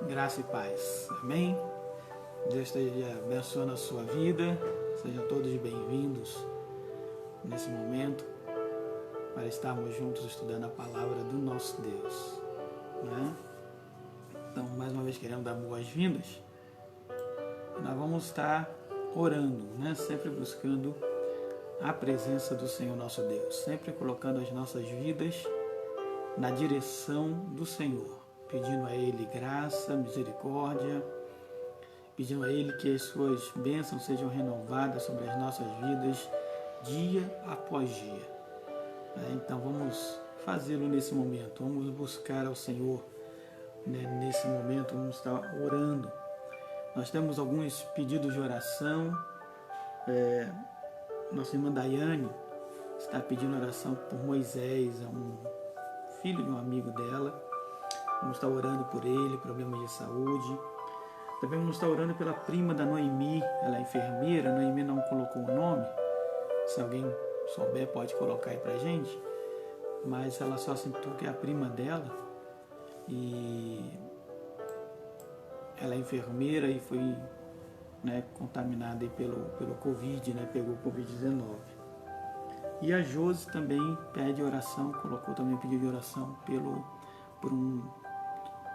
Graça e paz. Amém? Deus esteja abençoando a sua vida. Sejam todos bem-vindos nesse momento para estarmos juntos estudando a palavra do nosso Deus. Né? Então, mais uma vez, queremos dar boas-vindas. Nós vamos estar orando, né? Sempre buscando a presença do Senhor nosso Deus. Sempre colocando as nossas vidas na direção do Senhor. Pedindo a Ele graça, misericórdia, pedindo a Ele que as suas bênçãos sejam renovadas sobre as nossas vidas dia após dia. Então vamos fazê-lo nesse momento, vamos buscar ao Senhor, né? Nesse momento vamos estar orando. Nós temos alguns pedidos de oração. Nossa irmã Daiane está pedindo oração por Moisés, um filho de um amigo dela. Vamos estar orando por ele, problemas de saúde. Também vamos estar orando pela prima da Noemi, ela é enfermeira. A Noemi não colocou o nome. Se alguém souber, pode colocar aí pra gente. Mas ela só sentiu que é a prima dela. E ela é enfermeira e foi, né, contaminada aí pelo Covid, né, pegou o Covid-19. E a Josi também pede oração, colocou também pedido de oração por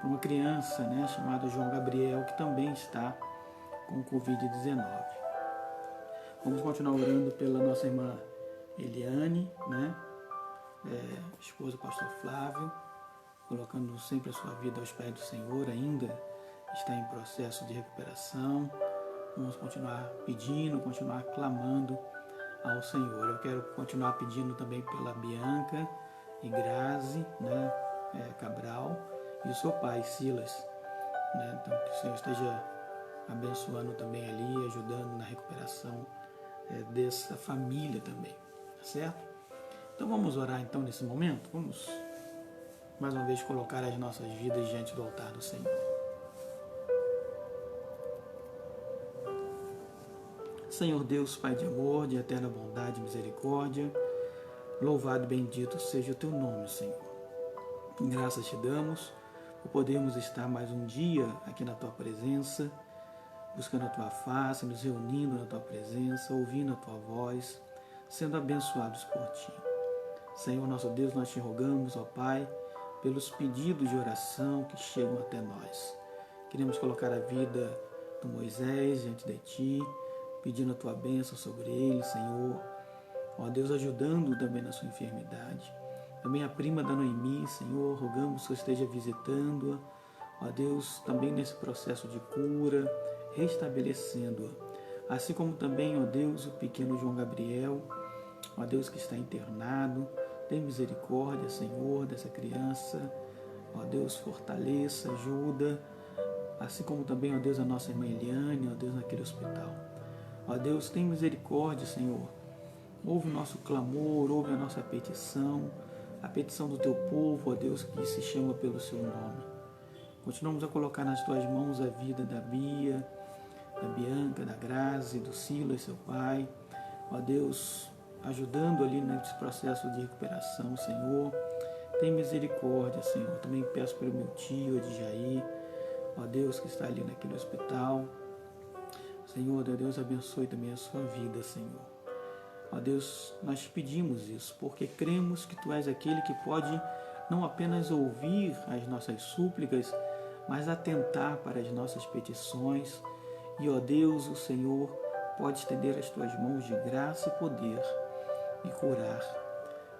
uma criança, né, chamada João Gabriel, que também está com Covid-19. Vamos continuar orando pela nossa irmã Eliane, né, esposa do pastor Flávio, colocando sempre a sua vida aos pés do Senhor, ainda está em processo de recuperação. Vamos continuar pedindo, continuar clamando ao Senhor. Eu quero continuar pedindo também pela Bianca e Grazi, né, Cabral, e o seu pai, Silas, né? Então, que o Senhor esteja abençoando também ali, ajudando na recuperação dessa família também, tá certo? Então vamos orar então nesse momento, vamos mais uma vez colocar as nossas vidas diante do altar do Senhor. Senhor Deus, Pai de amor, de eterna bondade e misericórdia, louvado e bendito seja o Teu nome, Senhor. Graças te damos por podermos estar mais um dia aqui na Tua presença, buscando a Tua face, nos reunindo na Tua presença, ouvindo a Tua voz, sendo abençoados por Ti. Senhor nosso Deus, nós te rogamos, ó Pai, pelos pedidos de oração que chegam até nós. Queremos colocar a vida do Moisés diante de Ti, pedindo a Tua bênção sobre ele, Senhor. Ó Deus, ajudando também na sua enfermidade. Também a prima da Noemi, Senhor, rogamos que eu esteja visitando-a. Ó Deus, também nesse processo de cura, restabelecendo-a. Assim como também, ó Deus, o pequeno João Gabriel, ó Deus, que está internado. Tem misericórdia, Senhor, dessa criança. Ó Deus, fortaleça, ajuda. Assim como também, ó Deus, a nossa irmã Eliane, ó Deus, naquele hospital. Ó Deus, tem misericórdia, Senhor. Ouve o nosso clamor, ouve a nossa petição, a petição do Teu povo, ó Deus, que se chama pelo Seu nome. Continuamos a colocar nas Tuas mãos a vida da Bia, da Bianca, da Grazi, do Silas, seu pai. Ó Deus, ajudando ali nesse processo de recuperação, Senhor. Tem misericórdia, Senhor. Também peço pelo meu tio, Adjair, ó Deus, que está ali naquele hospital. Senhor, ó Deus, abençoe também a sua vida, Senhor. Ó Deus, nós te pedimos isso, porque cremos que Tu és aquele que pode não apenas ouvir as nossas súplicas, mas atentar para as nossas petições. E, ó Deus, o Senhor pode estender as Tuas mãos de graça e poder e curar.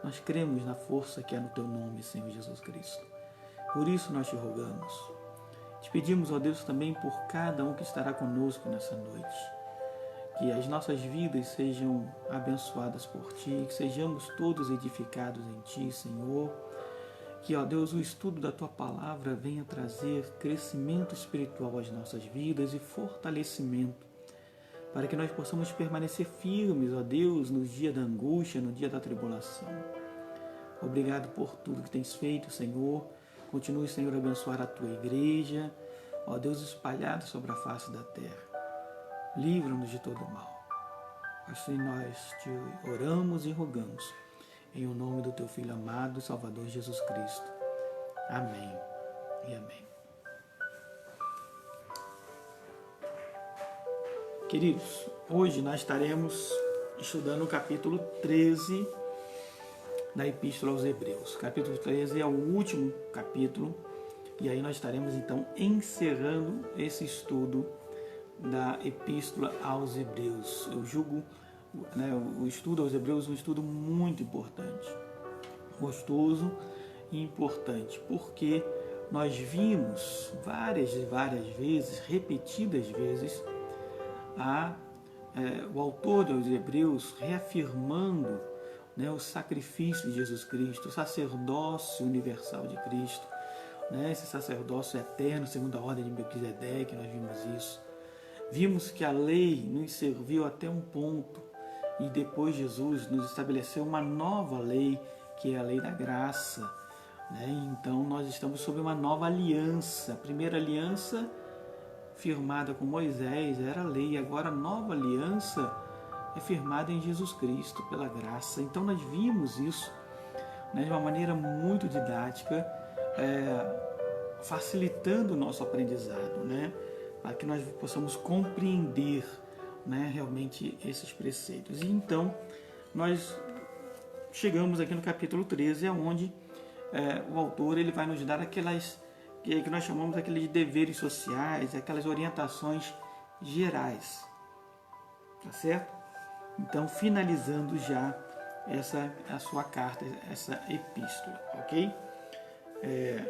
Nós cremos na força que há no Teu nome, Senhor Jesus Cristo. Por isso nós te rogamos. Te pedimos, ó Deus, também por cada um que estará conosco nessa noite. Que as nossas vidas sejam abençoadas por Ti, que sejamos todos edificados em Ti, Senhor. Que, ó Deus, o estudo da Tua palavra venha trazer crescimento espiritual às nossas vidas e fortalecimento, para que nós possamos permanecer firmes, ó Deus, no dia da angústia, no dia da tribulação. Obrigado por tudo que Tens feito, Senhor. Continue, Senhor, a abençoar a Tua igreja, ó Deus, espalhada sobre a face da terra. Livra-nos de todo mal. Assim nós te oramos e rogamos, em o nome do Teu Filho amado e Salvador Jesus Cristo. Amém e amém. Queridos, hoje nós estaremos estudando o capítulo 13 da Epístola aos Hebreus. O capítulo 13 é o último capítulo e aí nós estaremos então encerrando esse estudo da Epístola aos Hebreus. Eu julgo o estudo aos Hebreus um estudo muito importante, gostoso e importante, porque nós vimos várias e várias vezes, repetidas vezes, o autor dos Hebreus reafirmando o sacrifício de Jesus Cristo, o sacerdócio universal de Cristo, esse sacerdócio eterno, segundo a ordem de Melquisedeque. Nós vimos isso. Vimos que a lei nos serviu até um ponto e depois Jesus nos estabeleceu uma nova lei, que é a lei da graça. Então nós estamos sob uma nova aliança. A primeira aliança firmada com Moisés era a lei, agora a nova aliança é firmada em Jesus Cristo pela graça. Então nós vimos isso de uma maneira muito didática, facilitando o nosso aprendizado, para que nós possamos compreender realmente esses preceitos. E então nós chegamos aqui no capítulo 13, onde o autor ele vai nos dar aquelas que nós chamamos aqueles deveres sociais, aquelas orientações gerais, tá certo? Então, finalizando já a sua carta, essa epístola, ok?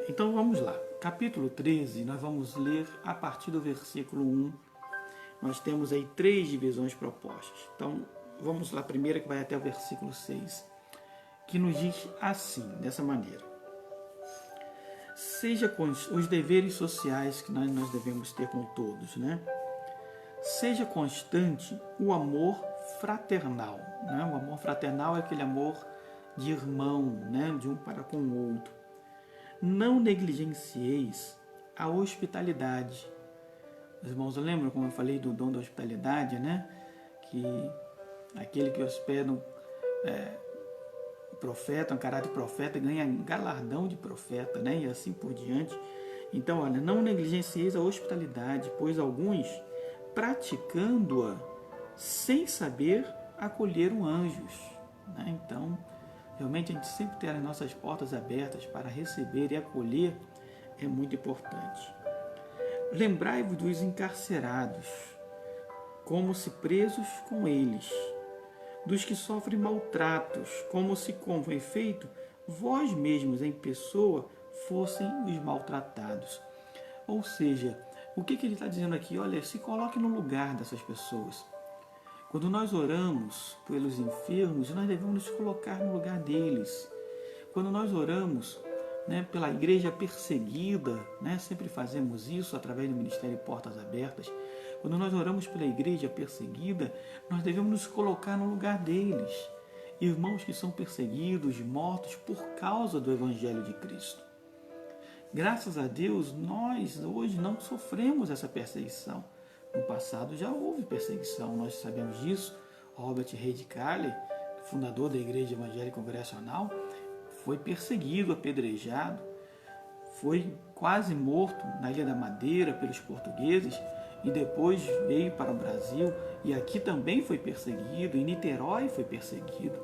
Então, vamos lá. Capítulo 13, nós vamos ler a partir do versículo 1. Nós temos aí 3 divisões propostas. Então, vamos lá, a primeira que vai até o versículo 6, que nos diz assim, dessa maneira: seja com os deveres sociais que nós devemos ter com todos, Seja constante o amor fraternal, O amor fraternal é aquele amor de irmão, de um para com o outro. Não negligencieis a hospitalidade. Os irmãos lembram como eu falei do dom da hospitalidade, Que aquele que hospeda profeta, um caráter de profeta, ganha galardão de profeta, E assim por diante. Então, olha, não negligencieis a hospitalidade, pois alguns, praticando-a sem saber, acolheram anjos. Então, realmente a gente sempre ter as nossas portas abertas para receber e acolher é muito importante. Lembrai-vos dos encarcerados, como se presos com eles, dos que sofrem maltratos, como se, com efeito, vós mesmos em pessoa fossem os maltratados. Ou seja, o que ele está dizendo aqui? Olha, se coloque no lugar dessas pessoas. Quando nós oramos pelos enfermos, nós devemos nos colocar no lugar deles. Quando nós oramos pela igreja perseguida, sempre fazemos isso através do Ministério Portas Abertas. Quando nós oramos pela igreja perseguida, nós devemos nos colocar no lugar deles. Irmãos que são perseguidos, mortos por causa do Evangelho de Cristo. Graças a Deus, nós hoje não sofremos essa perseguição. No passado já houve perseguição, nós sabemos disso. Robert Reid Calle, fundador da Igreja Evangélica Congregacional, foi perseguido, apedrejado, foi quase morto na Ilha da Madeira pelos portugueses, e depois veio para o Brasil e aqui também foi perseguido, em Niterói foi perseguido.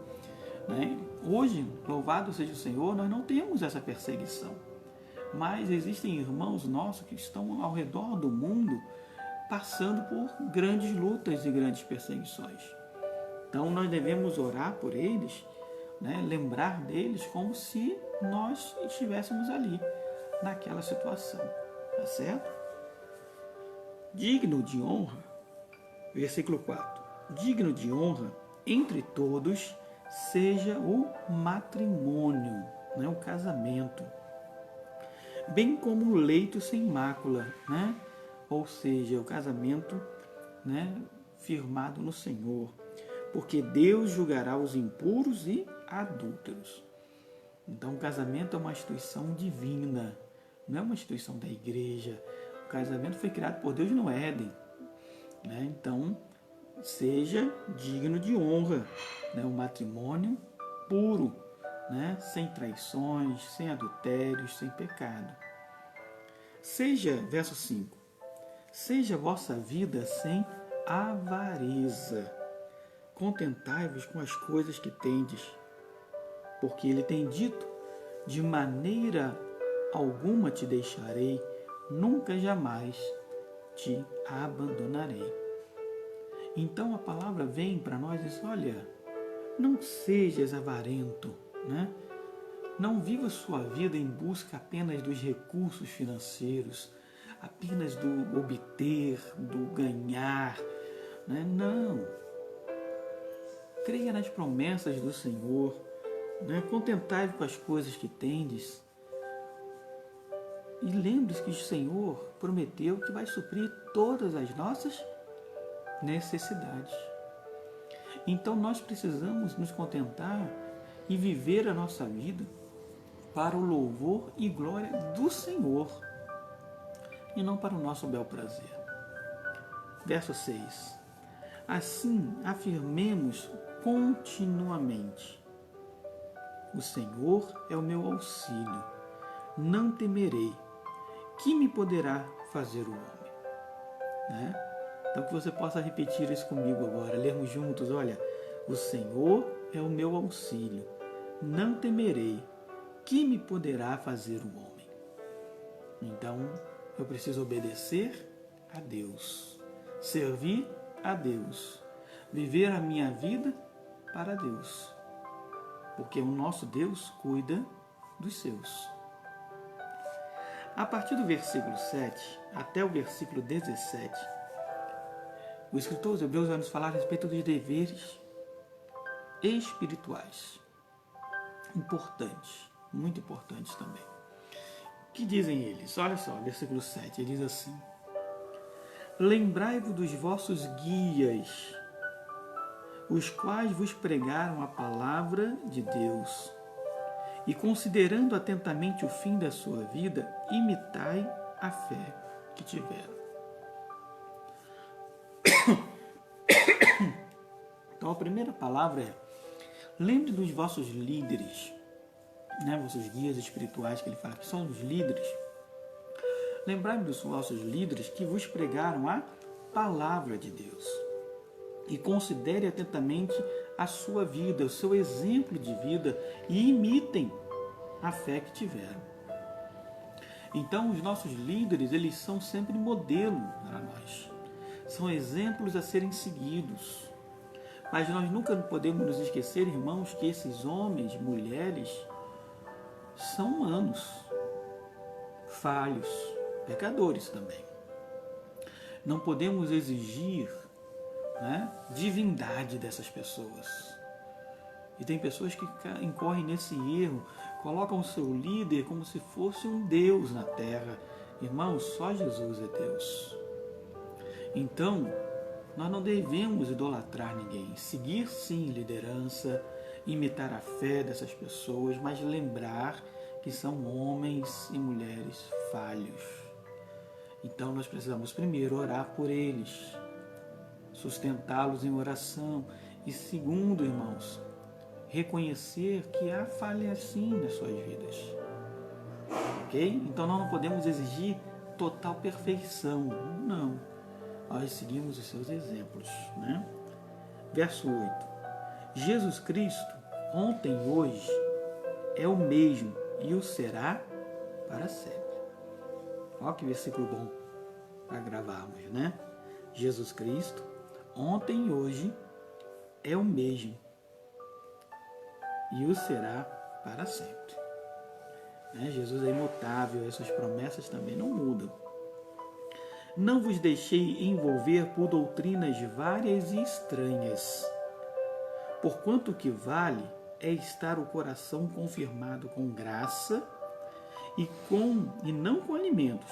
Hoje, louvado seja o Senhor, nós não temos essa perseguição, mas existem irmãos nossos que estão ao redor do mundo passando por grandes lutas e grandes perseguições. Então nós devemos orar por eles, lembrar deles como se nós estivéssemos ali, naquela situação, tá certo? Digno de honra, versículo 4, digno de honra entre todos seja o matrimônio, o casamento, bem como o leito sem mácula, ou seja, o casamento firmado no Senhor, porque Deus julgará os impuros e adúlteros. Então o casamento é uma instituição divina, não é uma instituição da igreja. O casamento foi criado por Deus no Éden, Então seja digno de honra, o matrimônio puro, sem traições, sem adultérios, sem pecado. Seja, verso 5, seja a vossa vida sem avareza. Contentai-vos com as coisas que tendes, porque ele tem dito, de maneira alguma te deixarei, nunca jamais te abandonarei. Então a palavra vem para nós e diz, olha, não sejas avarento, né? Não viva sua vida em busca apenas dos recursos financeiros, apenas do obter, do ganhar, né? Não. Creia nas promessas do Senhor, né? Contentai-vos com as coisas que tendes. E lembre-se que o Senhor prometeu que vai suprir todas as nossas necessidades. Então nós precisamos nos contentar e viver a nossa vida para o louvor e glória do Senhor e não para o nosso bel prazer. Verso 6. Assim afirmemos continuamente: o Senhor é o meu auxílio, não temerei. Que me poderá fazer o homem? Né? Então que você possa repetir isso comigo agora, lermos juntos, olha, o Senhor é o meu auxílio, não temerei. Que me poderá fazer o homem? Então, eu preciso obedecer a Deus, servir a Deus, viver a minha vida para Deus, porque o nosso Deus cuida dos seus. A partir do versículo 7 até o versículo 17, o escritor aos Hebreus vai nos falar a respeito dos deveres espirituais, importantes, muito importantes também. O que dizem eles? Olha só, versículo 7, ele diz assim: lembrai-vos dos vossos guias, os quais vos pregaram a palavra de Deus, e considerando atentamente o fim da sua vida, imitai a fé que tiveram. Então a primeira palavra é: lembre dos vossos líderes, né, vossos guias espirituais, que ele fala que são os líderes. Lembrai-vos dos vossos líderes que vos pregaram a palavra de Deus. E considere atentamente a sua vida, o seu exemplo de vida, e imitem a fé que tiveram. Então, os nossos líderes, eles são sempre modelo para nós. São exemplos a serem seguidos. Mas nós nunca podemos nos esquecer, irmãos, que esses homens, mulheres, são humanos, falhos, pecadores também. Não podemos exigir, né, divindade dessas pessoas. E tem pessoas que incorrem nesse erro, colocam o seu líder como se fosse um Deus na terra. Irmãos, só Jesus é Deus. Então, nós não devemos idolatrar ninguém. Seguir, sim, liderança, imitar a fé dessas pessoas, mas lembrar que são homens e mulheres falhos. Então, nós precisamos primeiro orar por eles, sustentá-los em oração. E segundo, irmãos, reconhecer que há falhas sim nas suas vidas. Ok? Então nós não podemos exigir total perfeição. Não. Nós seguimos os seus exemplos. Né? Verso 8. Jesus Cristo, ontem e hoje, é o mesmo e o será para sempre. Olha que versículo bom para gravarmos, né? Jesus Cristo, ontem e hoje, é o mesmo e o será para sempre. Né? Jesus é imutável, essas promessas também não mudam. Não vos deixei envolver por doutrinas várias e estranhas, porquanto o que vale é estar o coração confirmado com graça e não com alimentos,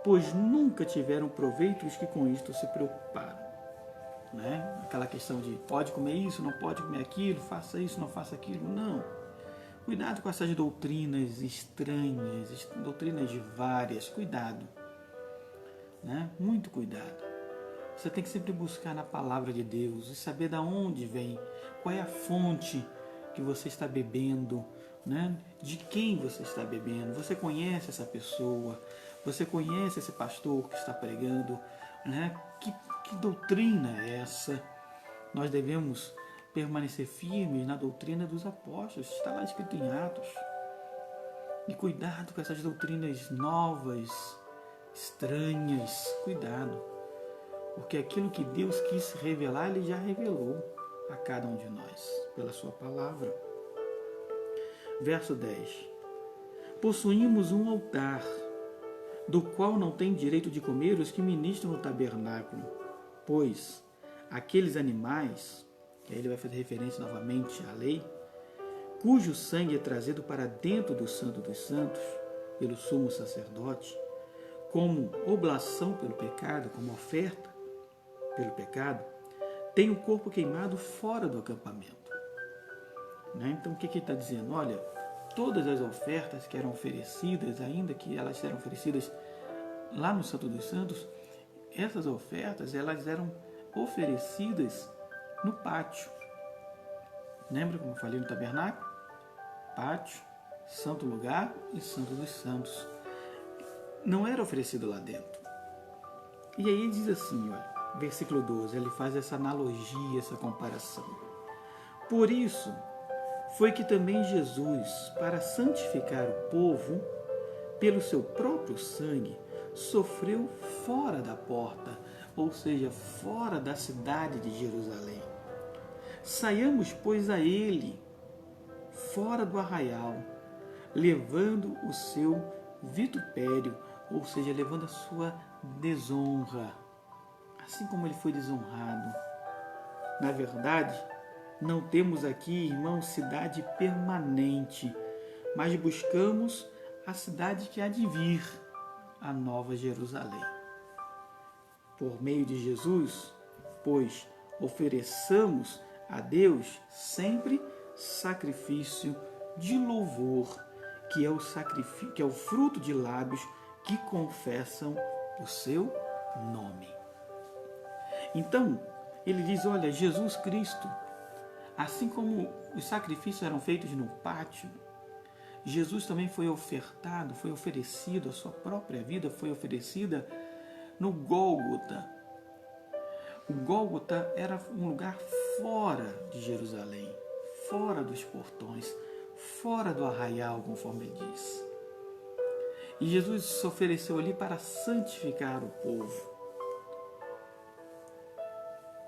pois nunca tiveram proveito os que com isto se preocuparam. Né? Aquela questão de pode comer isso, não pode comer aquilo, faça isso, não faça aquilo. Não. Cuidado com essas doutrinas estranhas, doutrinas várias. Cuidado. Né? Muito cuidado. Você tem que sempre buscar na palavra de Deus e saber de onde vem, qual é a fonte que você está bebendo, né? De quem você está bebendo. Você conhece essa pessoa, você conhece esse pastor que está pregando, né? Que Que doutrina é essa? Nós devemos permanecer firmes na doutrina dos apóstolos. Está lá escrito em Atos. E cuidado com essas doutrinas novas, estranhas. Cuidado. Porque aquilo que Deus quis revelar, Ele já revelou a cada um de nós, pela sua palavra. Verso 10. Possuímos um altar, do qual não tem direito de comer os que ministram no tabernáculo, pois aqueles animais, que aí ele vai fazer referência novamente à lei, cujo sangue é trazido para dentro do Santo dos Santos, pelo sumo sacerdote, como oblação pelo pecado, como oferta pelo pecado, tem o corpo queimado fora do acampamento. Então o que ele está dizendo? Olha, todas as ofertas que eram oferecidas, ainda que elas eram oferecidas lá no Santo dos Santos, essas ofertas elas eram oferecidas no pátio. Lembra como eu falei no tabernáculo? Pátio, santo lugar e Santo dos Santos. Não era oferecido lá dentro. E aí ele diz assim, olha, versículo 12, ele faz essa analogia, essa comparação. Por isso, foi que também Jesus, para santificar o povo, pelo seu próprio sangue, sofreu fora da porta, ou seja, fora da cidade de Jerusalém. Saiamos, pois, a ele, fora do arraial, levando o seu vitupério, ou seja, levando a sua desonra, assim como ele foi desonrado. Na verdade, não temos aqui, irmãos, cidade permanente, mas buscamos a cidade que há de vir, a Nova Jerusalém. Por meio de Jesus, pois, ofereçamos a Deus sempre sacrifício de louvor, que é o fruto de lábios que confessam o seu nome. Então, ele diz, olha, Jesus Cristo, assim como os sacrifícios eram feitos no pátio, Jesus também foi ofertado, foi oferecido, a sua própria vida foi oferecida no Gólgota. O Gólgota era um lugar fora de Jerusalém, fora dos portões, fora do arraial, conforme ele diz. E Jesus se ofereceu ali para santificar o povo.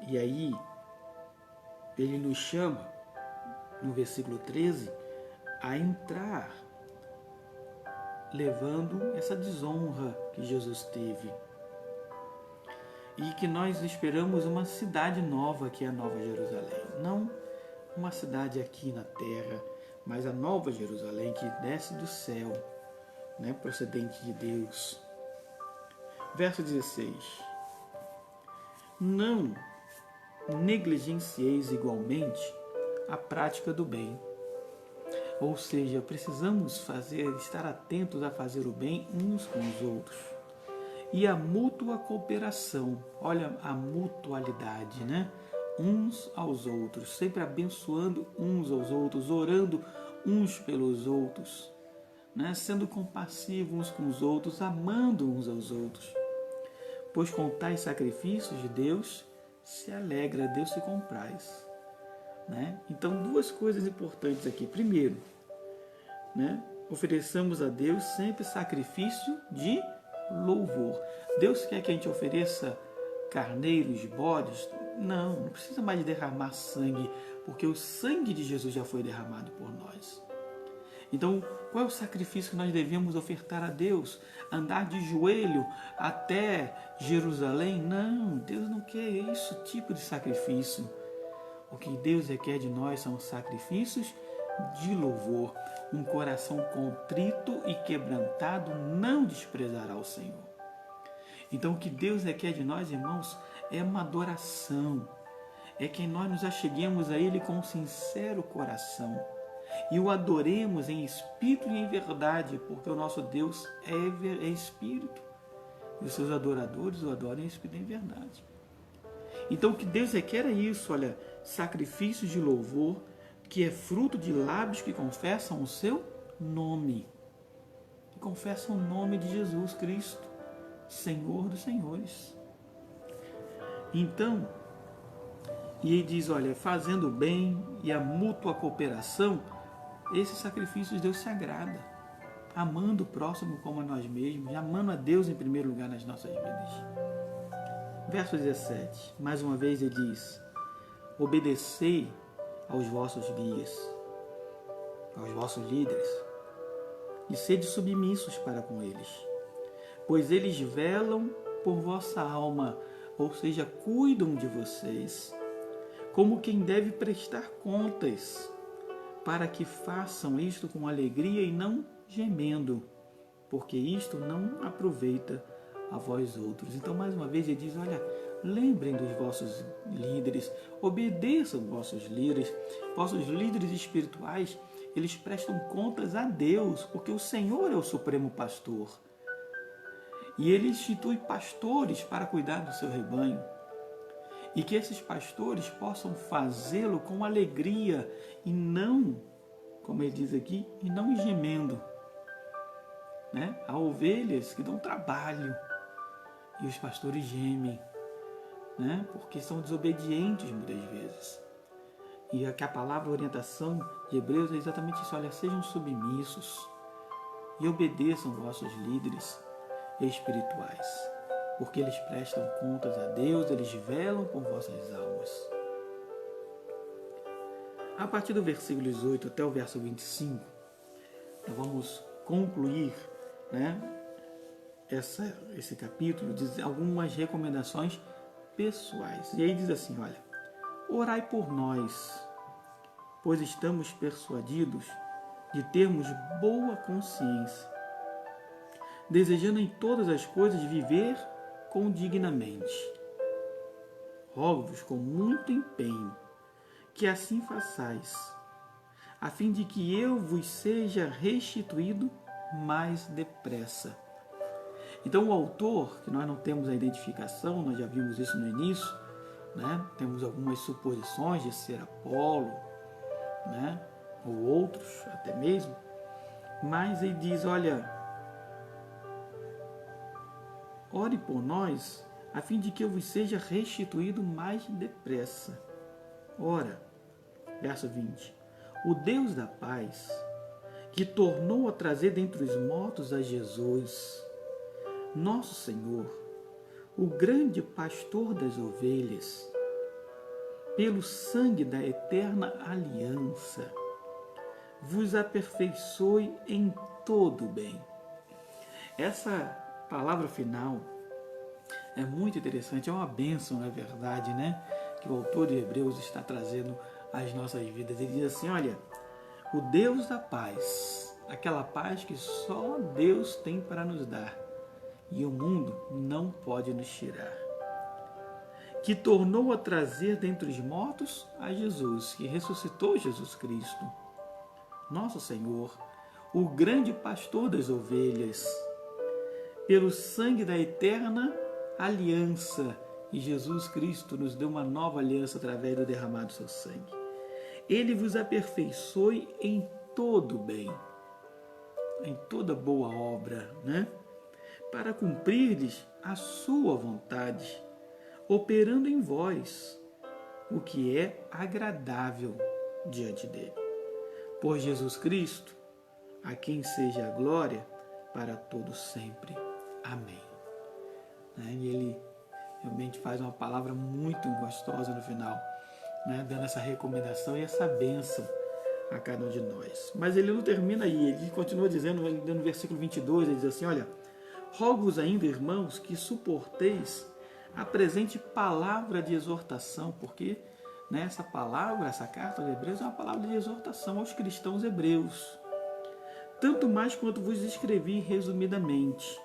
E aí, ele nos chama, no versículo 13, a entrar, levando essa desonra que Jesus teve. E que nós esperamos uma cidade nova, que é a Nova Jerusalém. Não uma cidade aqui na terra, mas a Nova Jerusalém que desce do céu, procedente de Deus. Verso 16. Não negligencieis igualmente a prática do bem. Ou seja, precisamos estar atentos a fazer o bem uns com os outros. E a mútua cooperação, olha a mutualidade, uns aos outros, sempre abençoando uns aos outros, orando uns pelos outros, sendo compassivos uns com os outros, amando uns aos outros. Pois com tais sacrifícios de Deus se alegra, Deus se compraz. Então, duas coisas importantes aqui. Primeiro, ofereçamos a Deus sempre sacrifício de louvor. Deus quer que a gente ofereça carneiros, bodes? Não precisa mais de derramar sangue, porque o sangue de Jesus já foi derramado por nós. Então, qual é o sacrifício que nós devemos ofertar a Deus? Andar de joelho até Jerusalém? Não, Deus não quer esse tipo de sacrifício. O que Deus requer de nós são sacrifícios de louvor. Um coração contrito e quebrantado não desprezará o Senhor. Então, o que Deus requer de nós, irmãos, é uma adoração. É que nós nos acheguemos a Ele com um sincero coração e o adoremos em espírito e em verdade, porque o nosso Deus é espírito. E os seus adoradores o adoram em espírito e em verdade. Então, o que Deus requer é isso, olha, sacrifícios de louvor, que é fruto de lábios que confessam o seu nome. Que confessam o nome de Jesus Cristo, Senhor dos Senhores. Então, e ele diz, olha, fazendo o bem e a mútua cooperação, esses sacrifícios Deus se agrada. Amando o próximo como a nós mesmos, amando a Deus em primeiro lugar nas nossas vidas. Verso 17, mais uma vez ele diz, obedecei aos vossos guias, aos vossos líderes, e sede submissos para com eles, pois eles velam por vossa alma, ou seja, cuidam de vocês, como quem deve prestar contas, para que façam isto com alegria e não gemendo, porque isto não aproveita a vós outros. Então, mais uma vez, ele diz, olha, lembrem dos vossos líderes, obedeçam vossos líderes espirituais, eles prestam contas a Deus, porque o Senhor é o supremo pastor. E ele institui pastores para cuidar do seu rebanho. E que esses pastores possam fazê-lo com alegria e não, como ele diz aqui, e não gemendo. Né? Há ovelhas que dão trabalho e os pastores gemem, né? Porque são desobedientes muitas vezes. E aqui a palavra orientação de Hebreus é exatamente isso. Olha, sejam submissos e obedeçam vossos líderes espirituais, porque eles prestam contas a Deus, eles velam por vossas almas. A partir do versículo 18 até o verso 25, nós vamos concluir, né, esse capítulo, diz algumas recomendações pessoais. E aí diz assim, olha, orai por nós, pois estamos persuadidos de termos boa consciência, desejando em todas as coisas viver condignamente. Rogo-vos com muito empenho que assim façais, a fim de que eu vos seja restituído mais depressa. Então o autor, que nós não temos a identificação, nós já vimos isso no início, né? Temos algumas suposições de ser Apolo, né? Ou outros até mesmo, mas ele diz, olha, ore por nós, a fim de que eu vos seja restituído mais depressa. Ora, verso 20, o Deus da paz, que tornou a trazer dentre os mortos a Jesus, nosso Senhor, o grande pastor das ovelhas, pelo sangue da eterna aliança, vos aperfeiçoe em todo o bem. Essa palavra final é muito interessante, é uma bênção, na verdade, né? Que o autor de Hebreus está trazendo às nossas vidas. Ele diz assim, olha, o Deus da paz, aquela paz que só Deus tem para nos dar, e o mundo não pode nos tirar, que tornou a trazer dentre os mortos a Jesus, que ressuscitou Jesus Cristo, nosso Senhor, o grande pastor das ovelhas, pelo sangue da eterna aliança, e Jesus Cristo nos deu uma nova aliança através do derramado do seu sangue. Ele vos aperfeiçoe em todo bem, em toda boa obra, né? Para cumprir-lhes a sua vontade, operando em vós o que é agradável diante dele. Por Jesus Cristo, a quem seja a glória para todos sempre. Amém. E ele realmente faz uma palavra muito gostosa no final, né? Dando essa recomendação e essa bênção a cada um de nós. Mas ele não termina aí, ele continua dizendo, no versículo 22, ele diz assim, olha, rogo-vos ainda, irmãos, que suporteis a presente palavra de exortação, porque essa palavra, essa carta de Hebreus é uma palavra de exortação aos cristãos hebreus, tanto mais quanto vos escrevi resumidamente.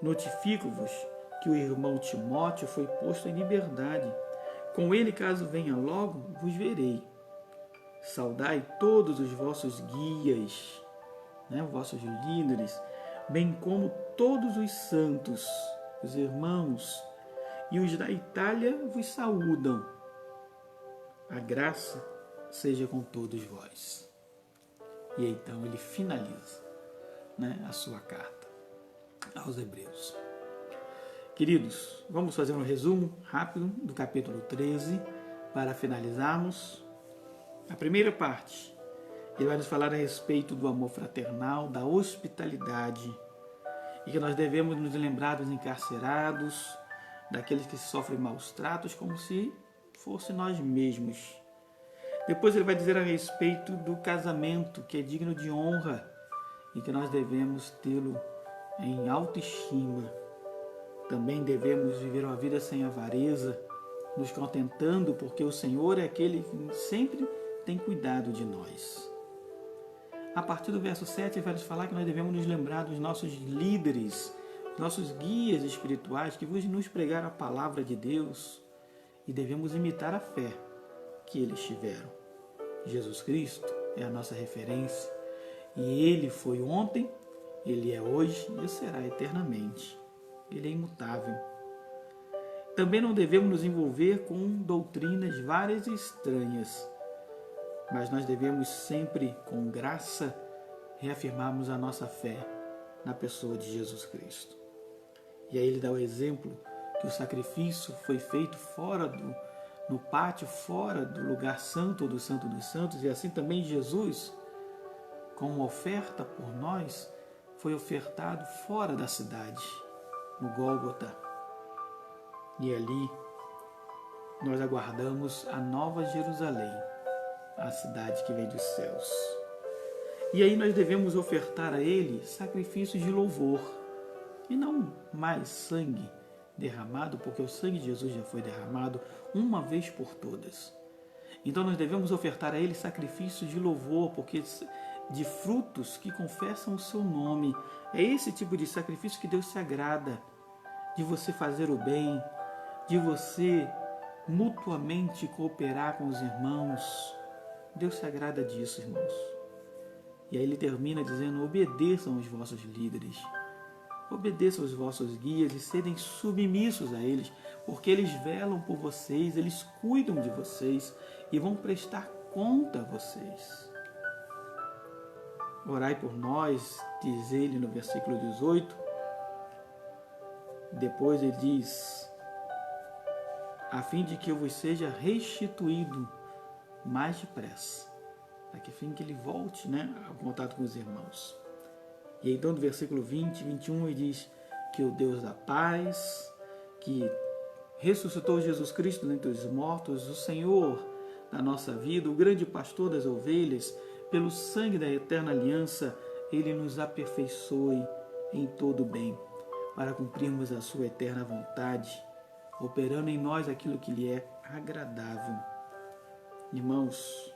Notifico-vos que o irmão Timóteo foi posto em liberdade. Com ele, caso venha logo, vos verei. Saudai todos os vossos guias, os vossos líderes, bem como todos os santos, os irmãos, e os da Itália vos saúdam. A graça seja com todos vós. E então ele finaliza, a sua carta aos Hebreus. Queridos, vamos fazer um resumo rápido do capítulo 13 para finalizarmos. A primeira parte, ele vai nos falar a respeito do amor fraternal, da hospitalidade, e que nós devemos nos lembrar dos encarcerados, daqueles que sofrem maus tratos, como se fosse nós mesmos. Depois ele vai dizer a respeito do casamento, que é digno de honra e que nós devemos tê-lo em autoestima. Também devemos viver uma vida sem avareza, nos contentando, porque o Senhor é aquele que sempre tem cuidado de nós. A partir do verso 7, ele vai nos falar que nós devemos nos lembrar dos nossos líderes, nossos guias espirituais, que nos pregaram a palavra de Deus, e devemos imitar a fé que eles tiveram. Jesus Cristo é a nossa referência, e Ele foi ontem, Ele é hoje e será eternamente. Ele é imutável. Também não devemos nos envolver com doutrinas várias e estranhas, mas nós devemos sempre, com graça, reafirmarmos a nossa fé na pessoa de Jesus Cristo. E aí ele dá o exemplo que o sacrifício foi feito no pátio, fora do lugar santo dos santos, e assim também Jesus, como oferta por nós, foi ofertado fora da cidade, no Gólgota. E ali nós aguardamos a nova Jerusalém, a cidade que vem dos céus. E aí nós devemos ofertar a Ele sacrifícios de louvor, e não mais sangue derramado, porque o sangue de Jesus já foi derramado uma vez por todas. Então nós devemos ofertar a Ele sacrifícios de louvor, porque de frutos que confessam o seu nome. É esse tipo de sacrifício que Deus se agrada, de você fazer o bem, de você mutuamente cooperar com os irmãos. Deus se agrada disso, irmãos. E aí ele termina dizendo: obedeçam os vossos líderes, obedeçam os vossos guias e serem submissos a eles, porque eles velam por vocês, eles cuidam de vocês e vão prestar conta a vocês. Orai por nós, diz ele no versículo 18. Depois ele diz: a fim de que eu vos seja restituído mais depressa, a fim que ele volte, ao contato com os irmãos. E então do versículo 20, 21, ele diz que o Deus da paz, que ressuscitou Jesus Cristo dentre os mortos, o Senhor da nossa vida, o grande pastor das ovelhas, pelo sangue da eterna aliança, ele nos aperfeiçoe em todo o bem, para cumprirmos a sua eterna vontade, operando em nós aquilo que lhe é agradável. Irmãos,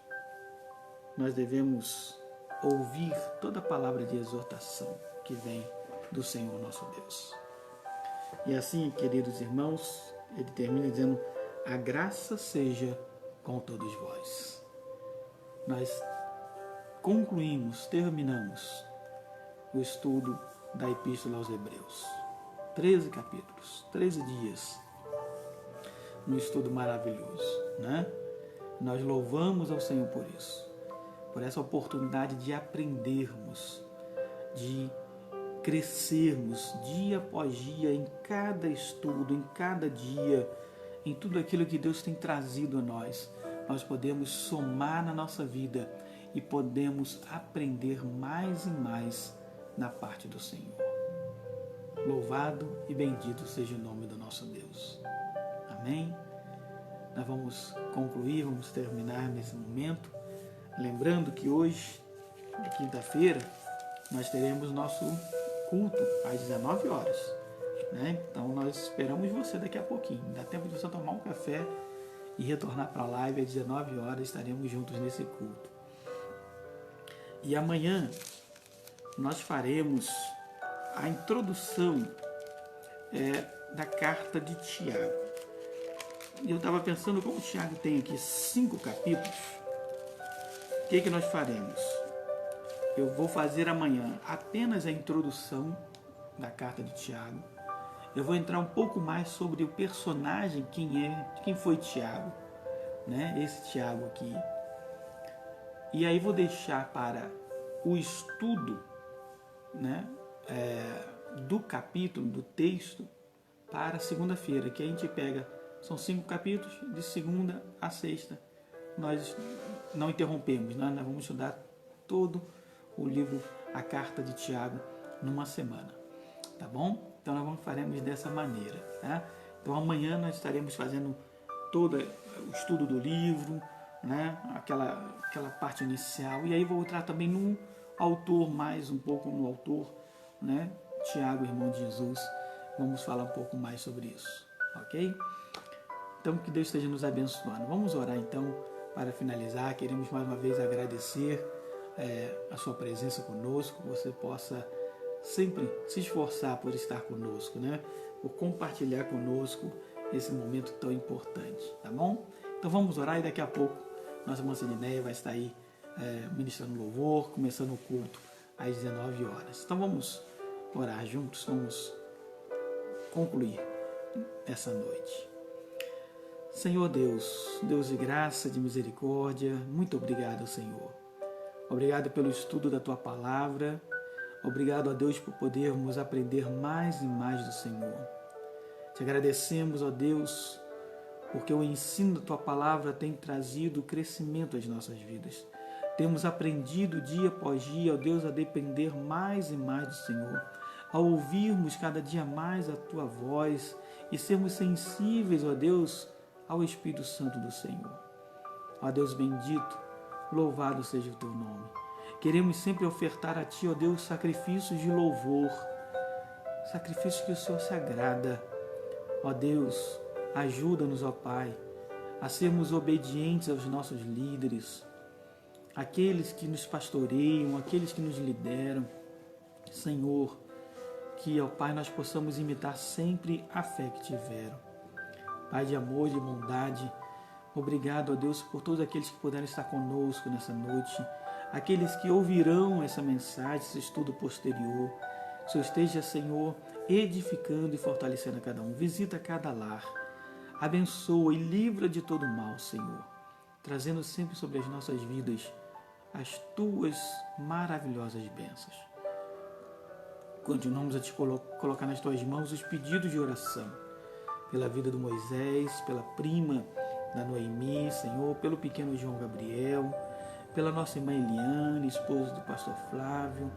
nós devemos ouvir toda a palavra de exortação que vem do Senhor nosso Deus. E assim, queridos irmãos, ele termina dizendo: a graça seja com todos vós. Nós terminamos o estudo da Epístola aos Hebreus. 13 capítulos, 13 dias, um estudo maravilhoso, Nós louvamos ao Senhor por isso, por essa oportunidade de aprendermos, de crescermos dia após dia em cada estudo, em cada dia, em tudo aquilo que Deus tem trazido a nós. Nós podemos somar na nossa vida e podemos aprender mais e mais na parte do Senhor. Louvado e bendito seja o nome do nosso Deus. Amém? Nós vamos concluir, vamos terminar nesse momento, lembrando que hoje, na quinta-feira, nós teremos nosso culto às 19 horas. Então nós esperamos você daqui a pouquinho. Dá tempo de você tomar um café e retornar para a live às 19 horas, estaremos juntos nesse culto. E amanhã nós faremos a introdução da carta de Tiago. E eu estava pensando, como Tiago tem aqui 5 capítulos, o que nós faremos? Eu vou fazer amanhã apenas a introdução da carta de Tiago. Eu vou entrar um pouco mais sobre o personagem, quem foi Tiago, esse Tiago aqui. E aí vou deixar para o estudo, do capítulo, do texto, para segunda-feira, que a gente pega, são 5 capítulos, de segunda a sexta. Nós não interrompemos, né? Nós vamos estudar todo o livro, a carta de Tiago, numa semana, tá bom? Então nós faremos dessa maneira, tá? Então amanhã nós estaremos fazendo todo o estudo do livro, né? Aquela parte inicial, e aí vou entrar também no autor, mais um pouco no autor, né? Tiago, irmão de Jesus. Vamos falar um pouco mais sobre isso, ok? Então que Deus esteja nos abençoando. Vamos orar então para finalizar. Queremos mais uma vez agradecer a sua presença conosco, que você possa sempre se esforçar por estar conosco, né? Por compartilhar conosco esse momento tão importante, tá bom? Então vamos orar e daqui a pouco nossa irmã Sidineia vai estar aí ministrando louvor, começando o culto às 19 horas. Então vamos orar juntos, vamos concluir essa noite. Senhor Deus, Deus de graça, de misericórdia, muito obrigado, Senhor. Obrigado pelo estudo da Tua Palavra. Obrigado a Deus por podermos aprender mais e mais do Senhor. Te agradecemos, ó Deus, porque o ensino da Tua Palavra tem trazido crescimento às nossas vidas. Temos aprendido dia após dia, ó Deus, a depender mais e mais do Senhor, a ouvirmos cada dia mais a Tua voz e sermos sensíveis, ó Deus, ao Espírito Santo do Senhor. Ó Deus bendito, louvado seja o Teu nome. Queremos sempre ofertar a Ti, ó Deus, sacrifícios de louvor, sacrifícios que o Senhor se agrada. Ó Deus, ajuda-nos, ó Pai, a sermos obedientes aos nossos líderes, aqueles que nos pastoreiam, aqueles que nos lideram. Senhor, que, ó Pai, nós possamos imitar sempre a fé que tiveram. Pai de amor e de bondade, obrigado, ó Deus, por todos aqueles que puderam estar conosco nessa noite, aqueles que ouvirão essa mensagem, esse estudo posterior. Que o Senhor esteja, Senhor, edificando e fortalecendo a cada um. Visita cada lar, abençoa e livra de todo mal, Senhor, trazendo sempre sobre as nossas vidas as Tuas maravilhosas bênçãos. Continuamos a Te colocar nas Tuas mãos os pedidos de oração, pela vida do Moisés, pela prima da Noemi, Senhor, pelo pequeno João Gabriel, pela nossa irmã Eliane, esposa do pastor Flávio,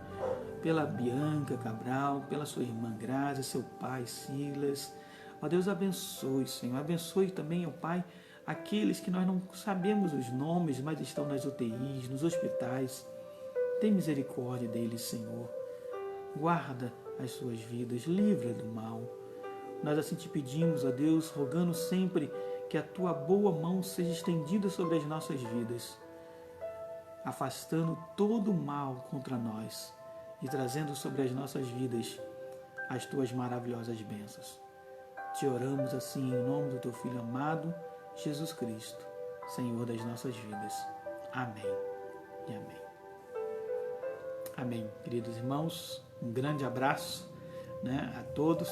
pela Bianca Cabral, pela sua irmã Grazi, seu pai Silas. Ó Deus, abençoe, Senhor. Abençoe também, ó Pai, aqueles que nós não sabemos os nomes, mas estão nas UTIs, nos hospitais. Tem misericórdia deles, Senhor. Guarda as suas vidas, livra do mal. Nós assim te pedimos, ó Deus, rogando sempre que a Tua boa mão seja estendida sobre as nossas vidas, afastando todo o mal contra nós e trazendo sobre as nossas vidas as Tuas maravilhosas bênçãos. Te oramos assim em nome do Teu Filho amado, Jesus Cristo, Senhor das nossas vidas. Amém e amém. Amém, queridos irmãos. Um grande abraço, né, a todos.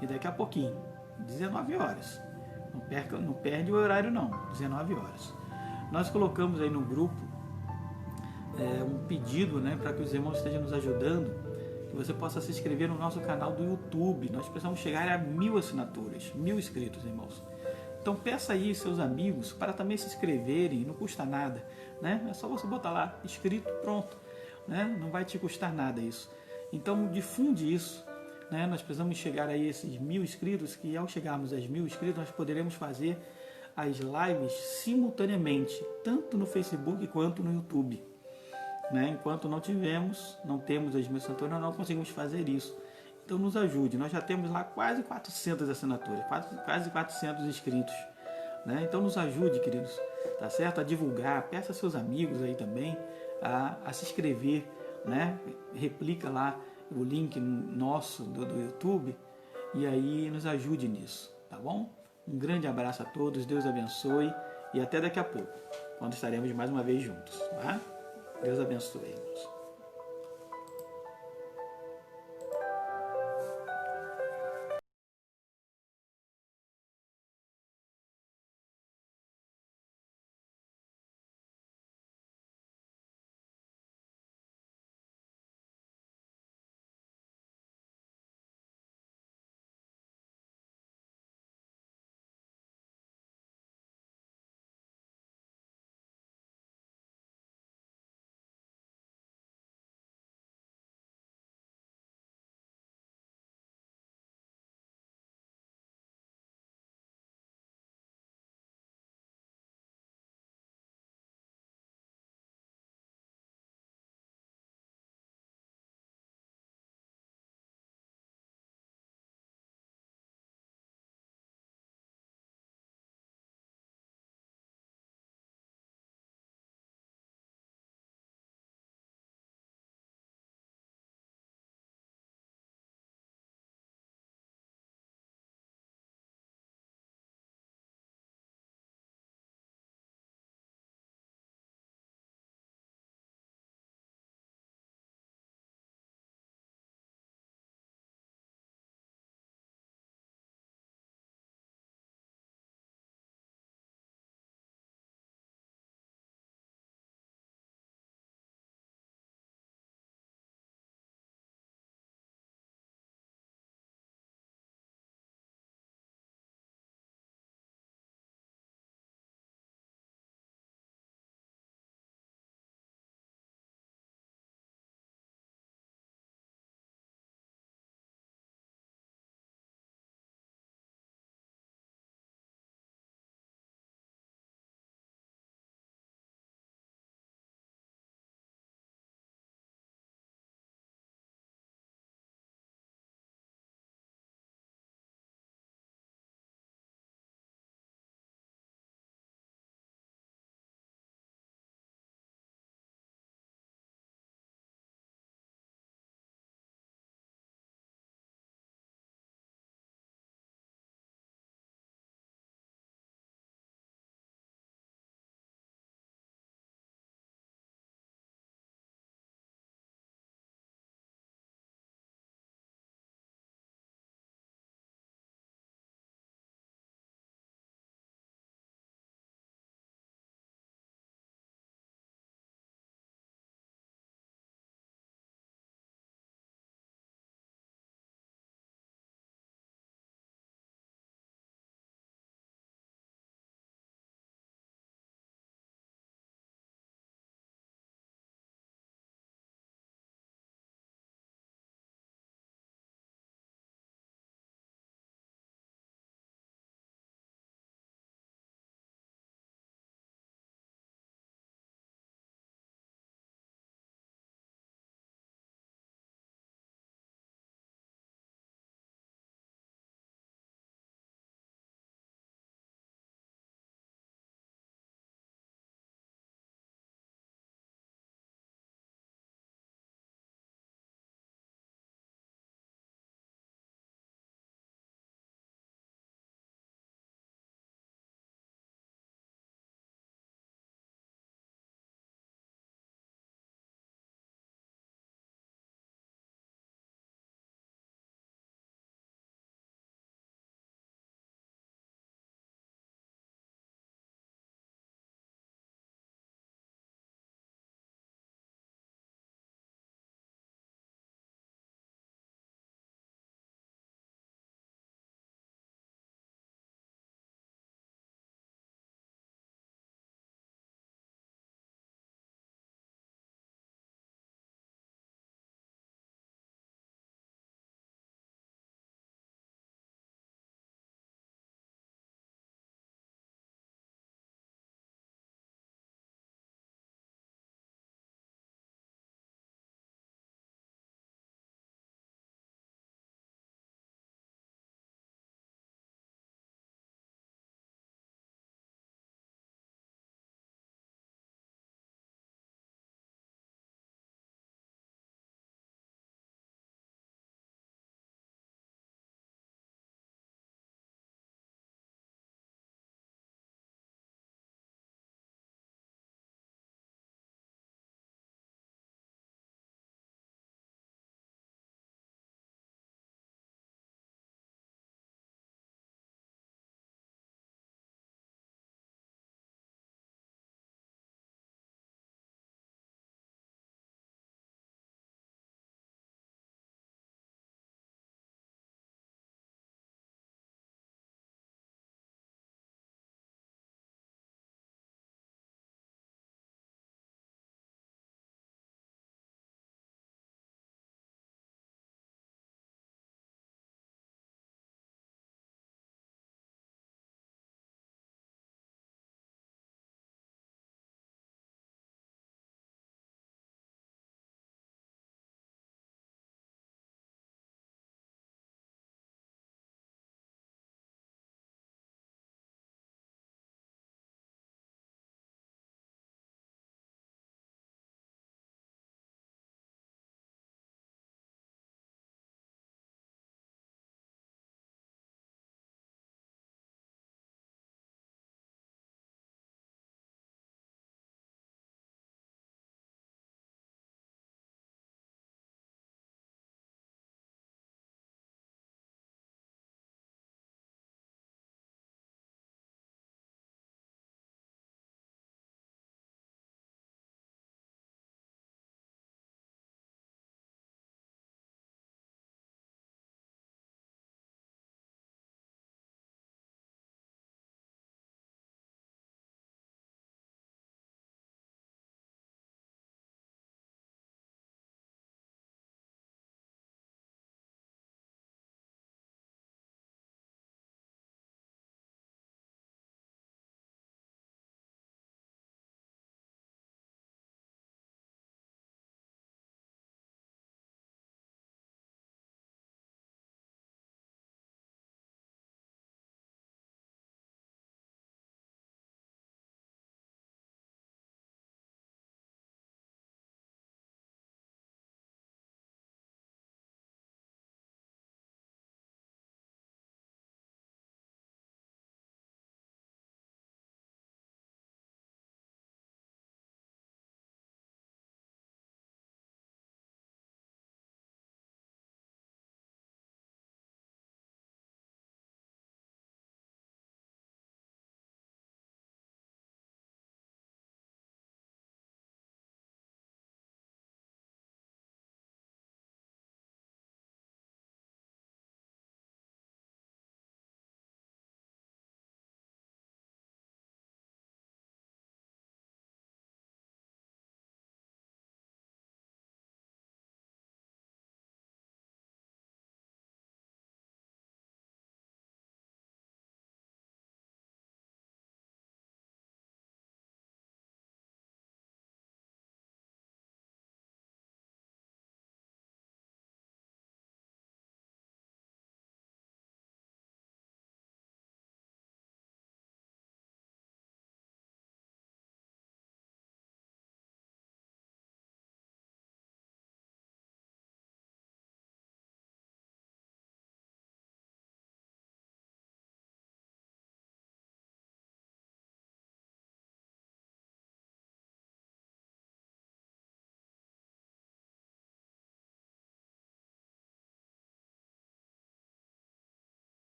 E daqui a pouquinho, 19 horas. Não perde o horário não, 19 horas. Nós colocamos aí no grupo um pedido, né, para que os irmãos estejam nos ajudando, que você possa se inscrever no nosso canal do YouTube. Nós precisamos chegar a 1000 assinaturas, 1000 inscritos, irmãos. Então peça aí seus amigos para também se inscreverem, não custa nada, né? É só você botar lá, inscrito, pronto, né? Não vai te custar nada isso. Então difunde isso, né? Nós precisamos chegar a esses 1000 inscritos, que ao chegarmos aos 1000 inscritos nós poderemos fazer as lives simultaneamente, tanto no Facebook quanto no YouTube, né? Enquanto não temos as 1000 assinaturas, nós não conseguimos fazer isso. Então nos ajude, nós já temos lá quase 400 assinaturas, quase 400 inscritos, né? Então nos ajude, queridos, tá certo? A divulgar, peça seus amigos aí também a se inscrever, né? Replica lá o link nosso do YouTube e aí nos ajude nisso, tá bom? Um grande abraço a todos, Deus abençoe e até daqui a pouco, quando estaremos mais uma vez juntos, tá? Deus abençoe, irmãos.